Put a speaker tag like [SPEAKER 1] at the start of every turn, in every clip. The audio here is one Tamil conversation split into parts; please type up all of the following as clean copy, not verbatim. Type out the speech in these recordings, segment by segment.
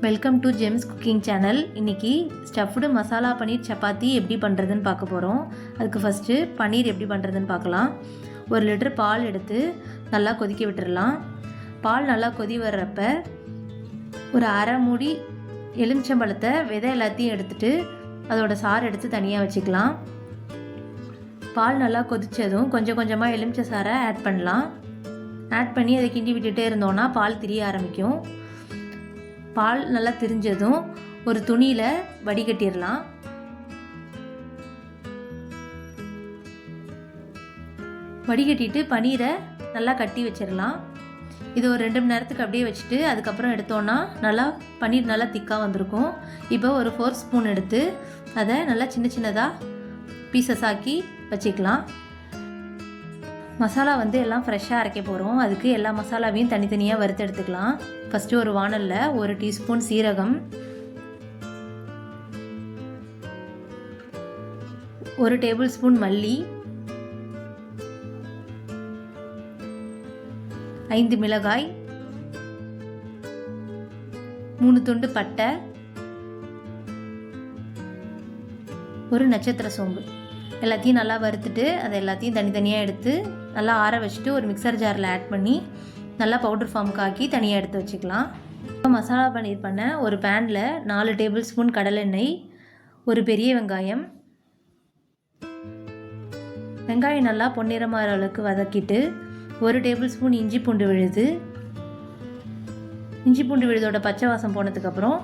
[SPEAKER 1] Welcome to gems cooking channel. இன்றைக்கி ஸ்டஃப்டு மசாலா பன்னீர் சப்பாத்தி எப்படி பண்ணுறதுன்னு பார்க்க போகிறோம். அதுக்கு ஃபஸ்ட்டு பன்னீர் எப்படி பண்ணுறதுன்னு பார்க்கலாம். 1 லிட்டர் பால் எடுத்து நல்லா கொதிக்க விட்டுடலாம். பால் நல்லா கொதி வர்றப்ப ஒரு அரை மூடி எலுமிச்சம்பழத்தை விதை எல்லாத்தையும் எடுத்துகிட்டு அதோட சாறு எடுத்து தனியாக வச்சுக்கலாம். பால் நல்லா கொதித்ததும் கொஞ்சம் கொஞ்சமாக எலுமிச்சை சாறை ஆட் பண்ணலாம். ஆட் பண்ணி அதை கிண்டி விட்டுகிட்டே இருந்தோன்னா பால் திரிய ஆரம்பிக்கும். பால் நல்லா திரிஞ்சதும் ஒரு துணியில் வடிகட்டிடலாம். வடிகட்டிட்டு பன்னீரை நல்லா கட்டி வச்சிடலாம். இது ஒரு 2 மணி நேரத்துக்கு அப்படியே வச்சுட்டு அதுக்கப்புறம் எடுத்தோன்னா நல்லா பன்னீர் நல்லா திக்காக வந்திருக்கும். இப்போ ஒரு 4 ஸ்பூன் எடுத்து அதை நல்லா சின்ன சின்னதாக பீசஸ் ஆக்கி வச்சுக்கலாம். மசாலா எல்லாம் ஃப்ரெஷ்ஷாக அரைக்க போகிறோம். அதுக்கு எல்லா மசாலாவையும் தனித்தனியாக வறுத்து எடுத்துக்கலாம். ஃபஸ்ட்டு ஒரு வானலில் 1 டீஸ்பூன் சீரகம், 1 டேபிள் ஸ்பூன் மல்லி, 5 மிளகாய், 3 துண்டு பட்டை, 1 நட்சத்திர சோம்பு எல்லாத்தையும் நல்லா வறுத்துட்டு அதை எல்லாத்தையும் தனித்தனியாக எடுத்து நல்லா ஆற வச்சுட்டு ஒரு மிக்சர் ஜாரில் ஆட் பண்ணி நல்லா பவுடர் ஃபார்முக்கு ஆக்கி தனியாக எடுத்து வச்சுக்கலாம். இப்போ மசாலா பன்னீர் பண்ண ஒரு பேனில் 4 டேபிள் ஸ்பூன் கடலெண்ணெய், ஒரு பெரிய வெங்காயம் நல்லா பொன்னிறமாகிற அளவுக்கு வதக்கிட்டு 1 டேபிள் ஸ்பூன் இஞ்சி பூண்டு விழுது. இஞ்சி பூண்டு விழுதோட பச்சை வாசம் போனதுக்கப்புறம்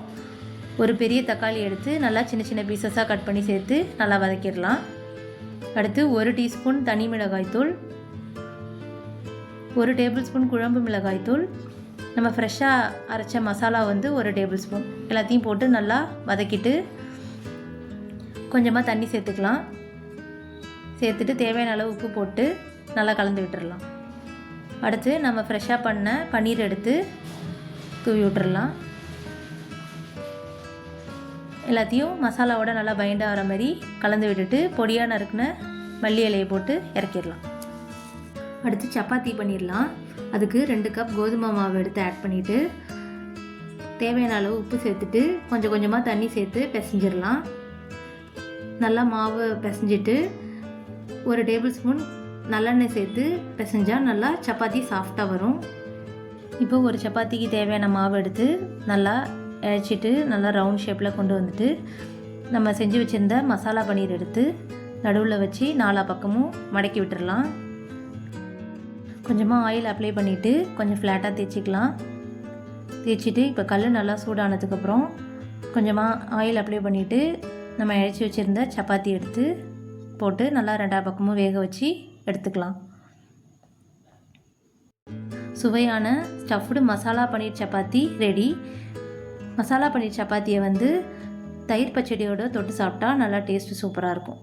[SPEAKER 1] ஒரு பெரிய தக்காளி எடுத்து நல்லா சின்ன சின்ன பீசஸாக கட் பண்ணி சேர்த்து நல்லா வதக்கிடலாம். அடுத்து 1 டீஸ்பூன் தனி மிளகாய்த்தூள், 1 டேபிள் ஸ்பூன் குழம்பு மிளகாய்த்தூள், நம்ம ஃப்ரெஷ்ஷாக அரைச்ச மசாலா 1 டேபிள் ஸ்பூன் எல்லாத்தையும் போட்டு நல்லா வதக்கிட்டு கொஞ்சமாக தண்ணி சேர்த்துக்கலாம். சேர்த்துட்டு தேவையான அளவு உப்பு போட்டு நல்லா கலந்து விட்டுடலாம். அடுத்து நம்ம ஃப்ரெஷ்ஷாக பண்ண பன்னீர் எடுத்து தூவி விட்டுடலாம். எல்லாத்தையும் மசாலாவோட நல்லா பைண்ட் ஆகிற மாதிரி கலந்து விட்டுட்டு பொடியாக நறுக்குன மல்லி இலையை போட்டு இறக்கிடலாம். அடுத்து சப்பாத்தி பண்ணிடலாம். அதுக்கு 2 கப் கோதுமை மாவு எடுத்து ஆட் பண்ணிவிட்டு தேவையான அளவு உப்பு சேர்த்துட்டு கொஞ்சம் கொஞ்சமாக தண்ணி சேர்த்து பிசைஞ்சிடலாம். நல்லா மாவு பிசைஞ்சிட்டு 1 டேபிள் ஸ்பூன் நல்லெண்ணெய் சேர்த்து பிசைஞ்சால் நல்லா சப்பாத்தி சாஃப்டாக வரும். இப்போ ஒரு சப்பாத்திக்கு தேவையான மாவு எடுத்து நல்லா இழைச்சிட்டு நல்லா ரவுண்ட் ஷேப்பில் கொண்டு வந்துட்டு நம்ம செஞ்சு வச்சுருந்த மசாலா பன்னீர் எடுத்து நடுவில் வச்சு 4 பக்கமும் மடக்கி விட்டுடலாம். கொஞ்சமாக ஆயில் அப்ளை பண்ணிவிட்டு கொஞ்சம் ஃப்ளாட்டாக தேய்ச்சிக்கலாம். தேய்ச்சிட்டு இப்போ கல் நல்லா சூடானதுக்கப்புறம் கொஞ்சமாக ஆயில் அப்ளை பண்ணிவிட்டு நம்ம இழைச்சி வச்சுருந்த சப்பாத்தி எடுத்து போட்டு நல்லா 2 பக்கமும் வேக வச்சு எடுத்துக்கலாம். சுவையான ஸ்டஃப்டு மசாலா பன்னீர் சப்பாத்தி ரெடி. மசாலா பன்னீர் சப்பாத்தியை தயிர் பச்சடியோடு தொட்டு சாப்பிட்டா நல்லா டேஸ்ட்டு சூப்பராக இருக்கும்.